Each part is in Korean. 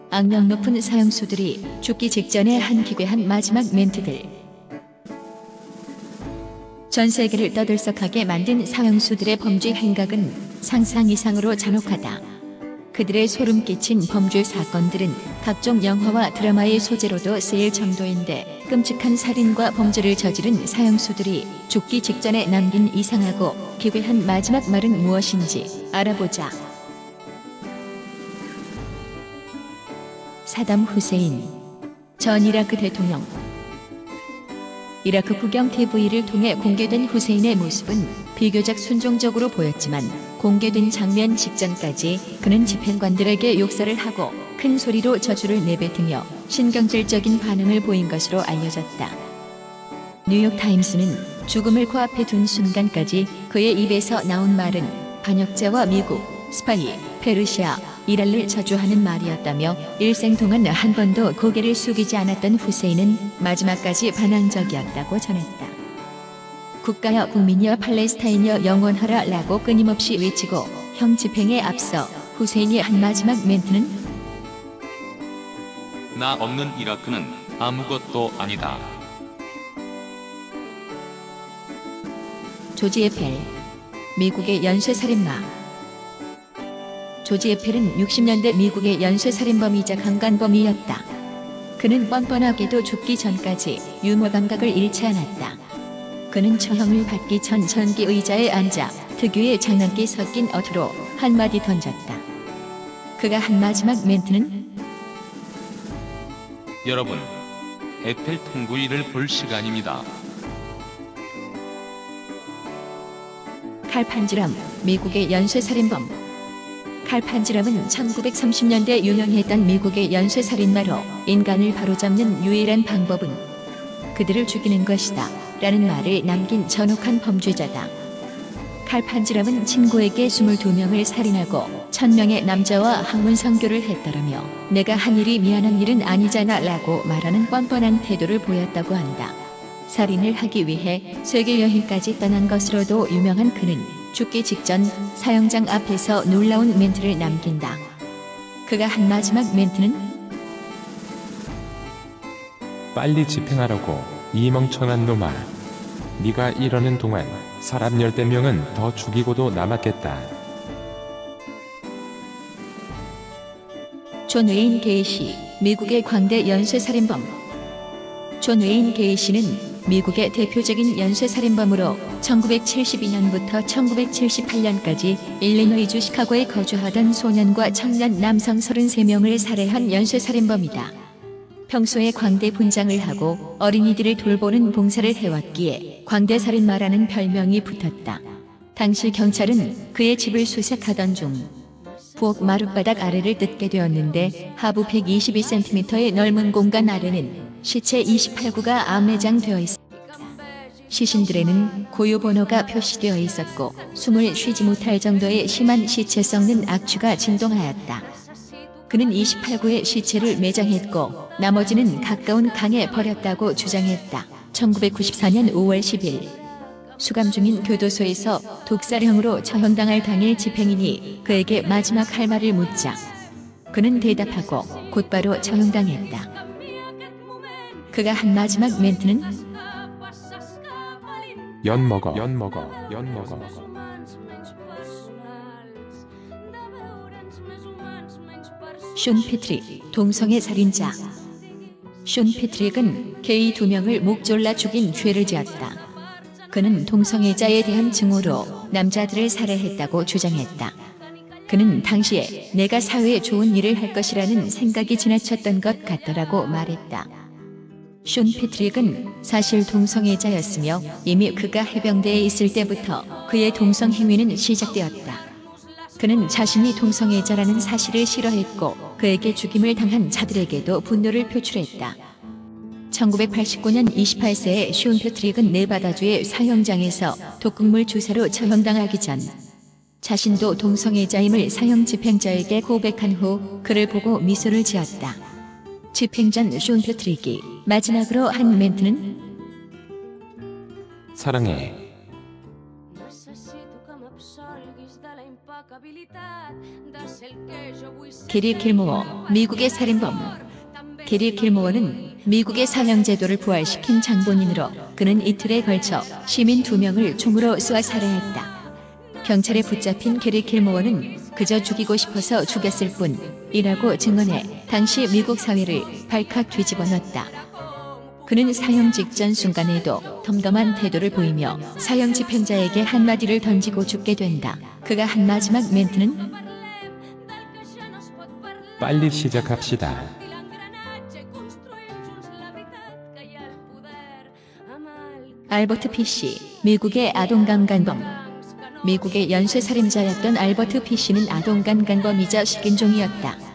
악명 높은 사형수들이 죽기 직전에 한 기괴한 마지막 멘트들. 전 세계를 떠들썩하게 만든 사형수들의 범죄 행각은 상상 이상으로 잔혹하다. 그들의 소름 끼친 범죄 사건들은 각종 영화와 드라마의 소재로도 쓰일 정도인데, 끔찍한 살인과 범죄를 저지른 사형수들이 죽기 직전에 남긴 이상하고 기괴한 마지막 말은 무엇인지 알아보자. 사담 후세인 전 이라크 대통령. 이라크 국영 TV를 통해 공개된 후세인의 모습은 비교적 순종적으로 보였지만, 공개된 장면 직전까지 그는 집행관들에게 욕설을 하고 큰 소리로 저주를 내뱉으며 신경질적인 반응을 보인 것으로 알려졌다. 뉴욕타임스는 죽음을 코앞에 둔 순간까지 그의 입에서 나온 말은 반역자와 미국, 스파이, 페르시아, 이란을 저주하는 말이었다며, 일생 동안 한 번도 고개를 숙이지 않았던 후세인은 마지막까지 반항적이었다고 전했다. 국가여 국민이여 팔레스타인이여 영원하라 라고 끊임없이 외치고 형 집행에 앞서 후세인이 한 마지막 멘트는 나 없는 이라크는 아무것도 아니다. 조지 에펠, 미국의 연쇄살인마. 조지 에펠은 60년대 미국의 연쇄살인범이자 강간범이었다. 그는 뻔뻔하게도 죽기 전까지 유머 감각을 잃지 않았다. 그는 처형을 받기 전 전기 의자에 앉아 특유의 장난기 섞인 어투로 한마디 던졌다. 그가 한 마지막 멘트는 여러분, 에펠 통구이를 볼 시간입니다. 칼 판지람, 미국의 연쇄살인범. 칼 판지람은 1930년대 유명했던 미국의 연쇄살인마로, 인간을 바로잡는 유일한 방법은 그들을 죽이는 것이다 라는 말을 남긴 전혹한 범죄자다. 칼 판지람은 친구에게 22명을 살인하고 1000명의 남자와 학문 성교를 했더라며, 내가 한 일이 미안한 일은 아니잖아 라고 말하는 뻔뻔한 태도를 보였다고 한다. 살인을 하기 위해 세계 여행까지 떠난 것으로도 유명한 그는 죽기 직전 사형장 앞에서 놀라운 멘트를 남긴다. 그가 한 마지막 멘트는 빨리 집행하라고 이 멍청한 놈아. 네가 이러는 동안 사람 10대명은 더 죽이고도 남았겠다. 존 웨인 게이시, 미국의 광대 연쇄살인범. 존 웨인 게이시는 미국의 대표적인 연쇄살인범으로 1972년부터 1978년까지 일리노이주 시카고에 거주하던 소년과 청년 남성 33명을 살해한 연쇄살인범이다. 평소에 광대 분장을 하고 어린이들을 돌보는 봉사를 해왔기에 광대살인마라는 별명이 붙었다. 당시 경찰은 그의 집을 수색하던 중 부엌 마룻바닥 아래를 뜯게 되었는데, 하부 122cm의 넓은 공간 아래는 시체 28구가 암매장되어 있었다. 시신들에는 고유 번호가 표시되어 있었고, 숨을 쉬지 못할 정도의 심한 시체 썩는 악취가 진동하였다. 그는 28구의 시체를 매장했고 나머지는 가까운 강에 버렸다고 주장했다. 1994년 5월 10일 수감 중인 교도소에서 독살형으로 처형당할 당일 집행인이 그에게 마지막 할 말을 묻자 그는 대답하고 곧바로 처형당했다. 그가 한 마지막 멘트는 연 먹어. 숀 패트릭, 동성애 살인자. 숀 패트릭은 게이 2명을 목 졸라 죽인 죄를 지었다. 그는 동성애자에 대한 증오로 남자들을 살해했다고 주장했다. 그는 당시에 내가 사회에 좋은 일을 할 것이라는 생각이 지나쳤던 것 같더라고 말했다. 숀 패트릭은 사실 동성애자였으며 이미 그가 해병대에 있을 때부터 그의 동성 행위는 시작되었다. 그는 자신이 동성애자라는 사실을 싫어했고 그에게 죽임을 당한 자들에게도 분노를 표출했다. 1989년 28세의 숀 패트릭은 네바다주의 사형장에서 독극물 주사로 처형당하기 전 자신도 동성애자임을 사형 집행자에게 고백한 후 그를 보고 미소를 지었다. 집행 전 숀 패트릭이 마지막으로 한 멘트는 사랑해. 게리 길모어, 미국의 살인범. 게리 길모어는 미국의 사형제도를 부활시킨 장본인으로 그는 이틀에 걸쳐 시민 2명을 총으로 쏘아 살해했다. 경찰에 붙잡힌 게리 길모어는 그저 죽이고 싶어서 죽였을 뿐이라고 증언해 당시 미국 사회를 발칵 뒤집어 놨다. 그는 사형 직전 순간에도 덤덤한 태도를 보이며 사형 집행자에게 한마디를 던지고 죽게 된다. 그가 한 마지막 멘트는 빨리 시작합시다. 알버트 피시, 미국의 아동강간범. 미국의 연쇄살인자였던 알버트 피시는 아동강간범이자 식인종이었다.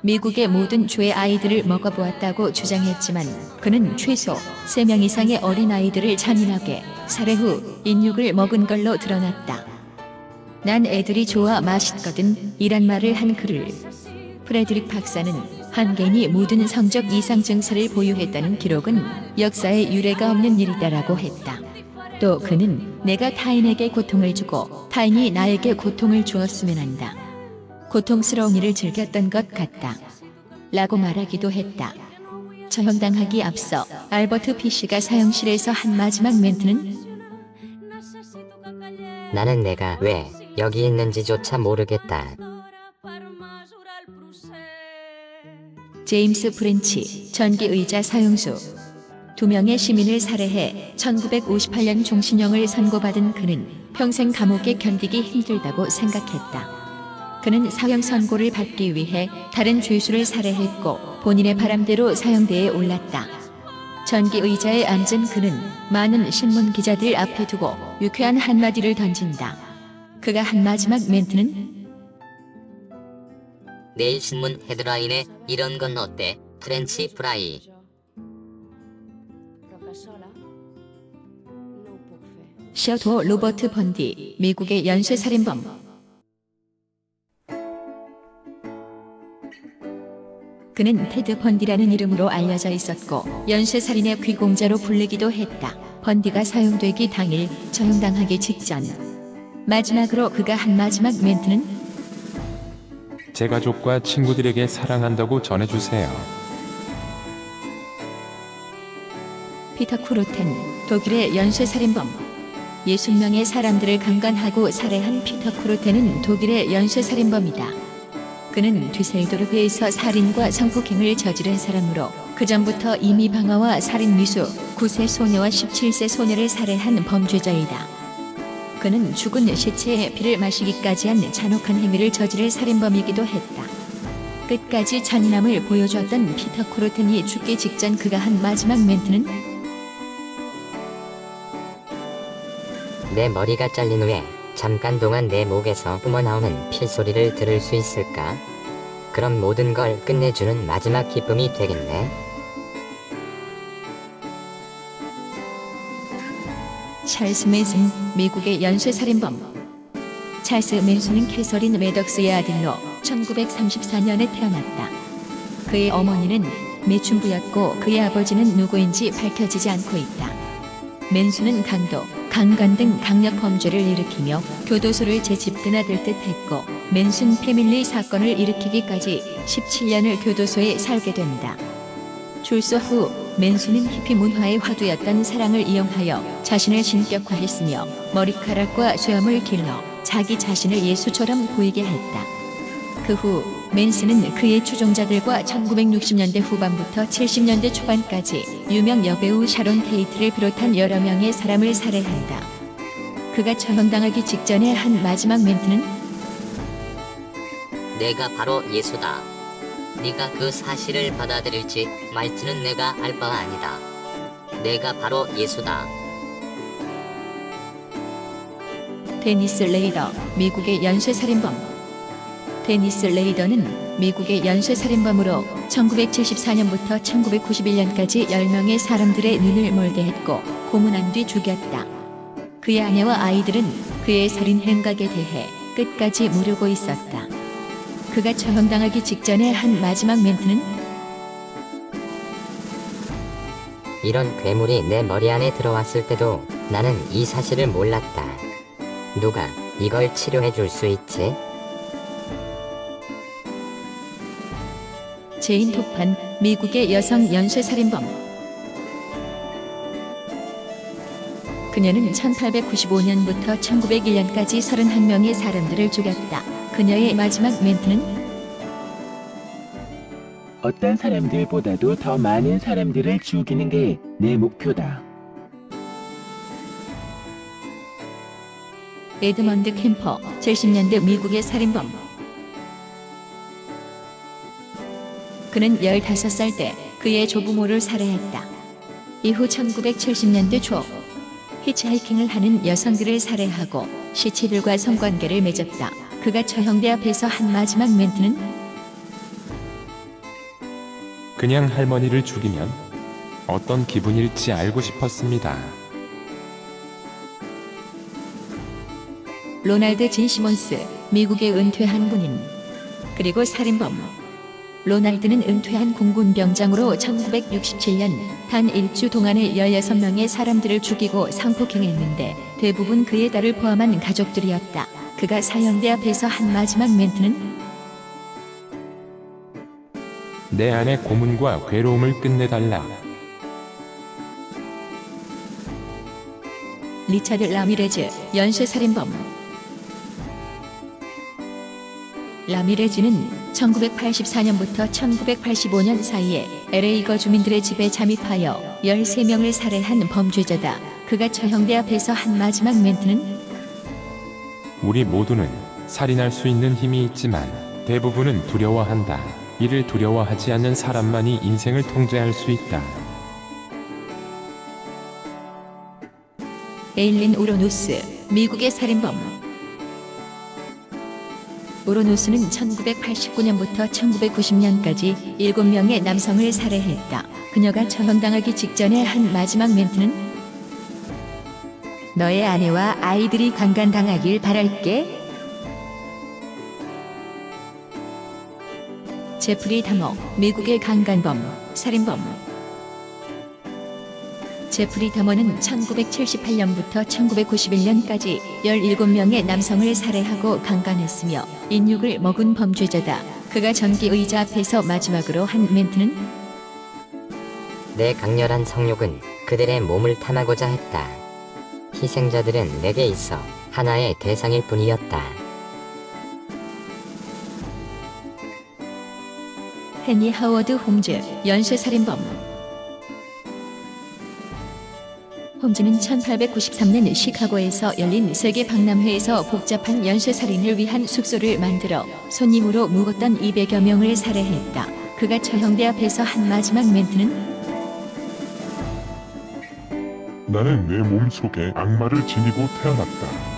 미국의 모든 조의 아이들을 먹어보았다고 주장했지만 그는 최소 3명 이상의 어린아이들을 잔인하게 살해 후 인육을 먹은 걸로 드러났다. 난 애들이 좋아 맛있거든 이란 말을 한 그를 프레드릭 박사는 한개인이 모든 성적 이상 증세를 보유했다는 기록은 역사에 유례가 없는 일이다라고 했다. 또 그는 내가 타인에게 고통을 주고 타인이 나에게 고통을 주었으면 한다. 고통스러운 일을 즐겼던 것 같다. 라고 말하기도 했다. 처형당하기 앞서 알버트 피시가 사형실에서 한 마지막 멘트는 나는 내가 왜 여기 있는지조차 모르겠다. 제임스 프렌치, 전기의자 사형수. 2명의 시민을 살해해 1958년 종신형을 선고받은 그는 평생 감옥에 견디기 힘들다고 생각했다. 그는 사형 선고를 받기 위해 다른 죄수를 살해했고 본인의 바람대로 사형대에 올랐다. 전기의자에 앉은 그는 많은 신문 기자들 앞에 두고 유쾌한 한마디를 던진다. 그가 한 마지막 멘트는 내일 신문 헤드라인에 이런 건 어때? 프렌치 프라이. 셔도 로버트 번디, 미국의 연쇄살인범. 그는 테드 번디라는 이름으로 알려져 있었고 연쇄살인의 귀공자로 불리기도 했다. 번디가 사형되기 당일 처형당하기 직전 마지막으로 그가 한 마지막 멘트는 제 가족과 친구들에게 사랑한다고 전해주세요. 피터 쿠로텐, 독일의 연쇄살인범. 60명의 사람들을 강간하고 살해한 피터 쿠로텐은 독일의 연쇄살인범이다. 그는 düsseldorf에서 살인과 성폭행을 저지른 사람으로 그전부터 이미 방화와 살인 미수, 9세 소녀와 17세 소녀를 살해한 범죄자이다. 그는 죽은 시체의 피를 마시기까지 한 잔혹한 행위를 저지를 살인범이기도 했다. 끝까지 잔인함을 보여줬던 피터 쿠로텐이 죽기 직전 그가 한 마지막 멘트는 내 머리가 잘린 후에 잠깐 동안 내 목에서 뿜어나오는 필소리를 들을 수 있을까? 그럼 모든 걸 끝내주는 마지막 기쁨이 되겠네. 찰스 맨슨, 미국의 연쇄살인범. 찰스 맨슨은 캐서린 매덕스의 아들로 1934년에 태어났다. 그의 어머니는 매춘부였고 그의 아버지는 누구인지 밝혀지지 않고 있다. 맨슨은 강도, 강간 등 강력 범죄를 일으키며 교도소를 재집드나들 듯 했고 맨슨 패밀리 사건을 일으키기까지 17년을 교도소에 살게 된다. 출소 후 맨슨은 히피 문화의 화두였던 사랑을 이용하여 자신을 신격화했으며 머리카락과 수염을 길러 자기 자신을 예수처럼 보이게 했다. 그 후 맨슨은 그의 추종자들과 1960년대 후반부터 70년대 초반까지 유명 여배우 샤론 테이트를 비롯한 여러 명의 사람을 살해한다. 그가 처형당하기 직전에 한 마지막 멘트는 내가 바로 예수다. 네가 그 사실을 받아들일지 말지는 내가 알 바 아니다. 내가 바로 예수다. 데니스 레이더, 미국의 연쇄살인범. 데니스 레이더는 미국의 연쇄살인범으로 1974년부터 1991년까지 10명의 사람들의 눈을 멀게 했고 고문한 뒤 죽였다. 그의 아내와 아이들은 그의 살인 행각에 대해 끝까지 모르고 있었다. 그가 처형당하기 직전에 한 마지막 멘트는 이런 괴물이 내 머리 안에 들어왔을 때도 나는 이 사실을 몰랐다. 누가 이걸 치료해 줄 수 있지? 제인 톱판, 미국의 여성 연쇄살인범. 그녀는 1895년부터 1901년까지 31명의 사람들을 죽였다. 그녀의 마지막 멘트는 어떤 사람들보다도 더 많은 사람들을 죽이는 게 내 목표다. 에드먼드 캠퍼, 70년대 미국의 살인범. 그는 15살 때 그의 조부모를 살해했다. 이후 1970년대 초 히치하이킹을 하는 여성들을 살해하고 시체들과 성관계를 맺었다. 그가 처형대 앞에서 한 마지막 멘트는 그냥 할머니를 죽이면 어떤 기분일지 알고 싶었습니다. 로날드 진 시몬스, 미국의 은퇴한 군인, 그리고 살인범. 로날드는 은퇴한 공군 병장으로 1967년 단 일주 동안에 16명의 사람들을 죽이고 상폭행했는데 대부분 그의 딸을 포함한 가족들이었다. 그가 사형대 앞에서 한 마지막 멘트는 내 안의 고문과 괴로움을 끝내달라. 리차드 라미레즈, 연쇄살인범. 라미레즈는 1984년부터 1985년 사이에 LA거 주민들의 집에 잠입하여 13명을 살해한 범죄자다. 그가 처형대 앞에서 한 마지막 멘트는 우리 모두는 살인할 수 있는 힘이 있지만 대부분은 두려워한다. 이를 두려워하지 않는 사람만이 인생을 통제할 수 있다. 에일린 우로누스, 미국의 살인범. 우로누스는 1989년부터 1990년까지 7명의 남성을 살해했다. 그녀가 처형당하기 직전에 한 마지막 멘트는 너의 아내와 아이들이 강간당하길 바랄게. 제프리 다머, 미국의 강간범, 살인범. 제프리 다머는 1978년부터 1991년까지 17명의 남성을 살해하고 강간했으며 인육을 먹은 범죄자다. 그가 전기 의자 앞에서 마지막으로 한 멘트는 내 강렬한 성욕은 그들의 몸을 탐하고자 했다. 희생자들은 내게 있어 하나의 대상일 뿐이었다. 헨리 하워드 홈즈, 연쇄살인범. 홈즈는 1893년 시카고에서 열린 세계 박람회에서 복잡한 연쇄살인을 위한 숙소를 만들어 손님으로 묵었던 200여 명을 살해했다. 그가 처형대 앞에서 한 마지막 멘트는 나는 내 몸 속에 악마를 지니고 태어났다.